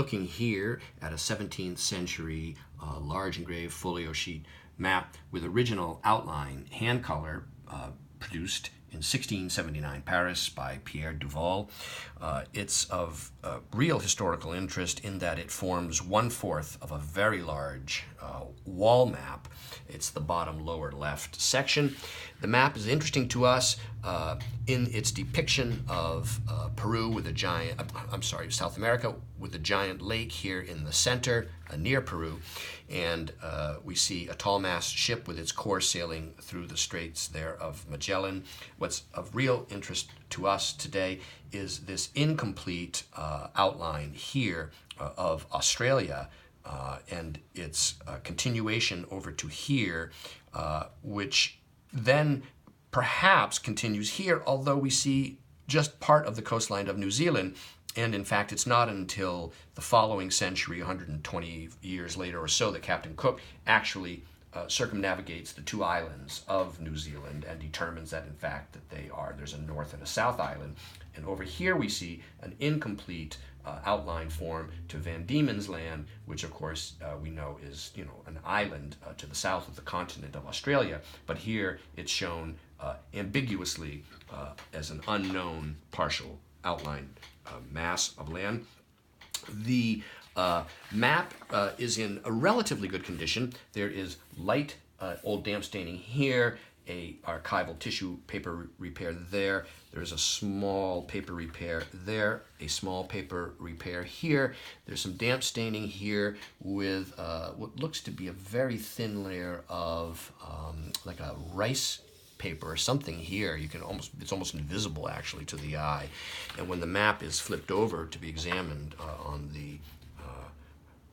Looking here at a 17th century large engraved folio sheet map with original outline, hand color, produced in 1679 Paris by Duval. It's of real historical interest in that it forms 1/4 of a very large wall map. It's the bottom lower left section. The map is interesting to us in its depiction of Peru with a giant, South America with a giant lake here in the center near Peru. And we see a tall-mast ship with its course sailing through the straits there of Magellan. What's of real interest to us today is this incomplete outline here of Australia and its continuation over to here, which then perhaps continues here, although we see just part of the coastline of New Zealand. And in fact, it's not until the following century, 120 years later or so, that Captain Cook actually circumnavigates the two islands of New Zealand and determines that, in fact, that there's a north and a south island. And over here we see an incomplete outline form to Van Diemen's Land, which of course we know is an island to the south of the continent of Australia. But here it's shown ambiguously as an unknown partial outline mass of land. The map is in a relatively good condition. There is light old damp staining here, a archival tissue paper repair there. There's a small paper repair there, a small paper repair here. There's some damp staining here with what looks to be a very thin layer of like a rice paper or something here. It's almost invisible actually to the eye. And when the map is flipped over to be examined on the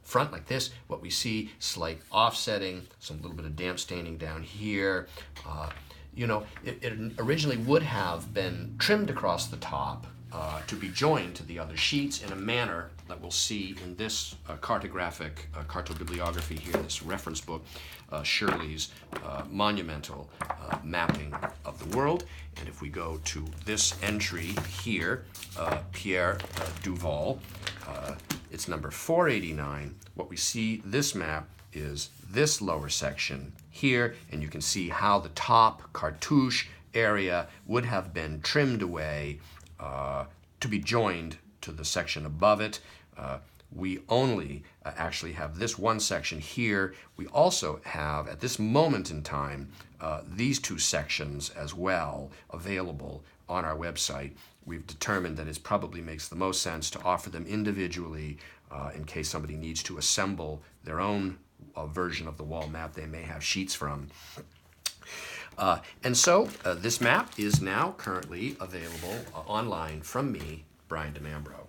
front like this, what we see, slight offsetting, some little bit of damp staining down here. It originally would have been trimmed across the top to be joined to the other sheets in a manner that we'll see in this cartographic cartobibliography here, this reference book, Shirley's monumental mapping of the world. And if we go to this entry here, Pierre Duval, it's number 489. What we see this map is this lower section here, and you can see how the top cartouche area would have been trimmed away to be joined to the section above it. We only actually have this one section here. We also have, at this moment in time, these two sections as well available on our website. We've determined that it probably makes the most sense to offer them individually in case somebody needs to assemble their own version of the wall map they may have sheets from. And so this map is now currently available online from me, Brian DeMambro.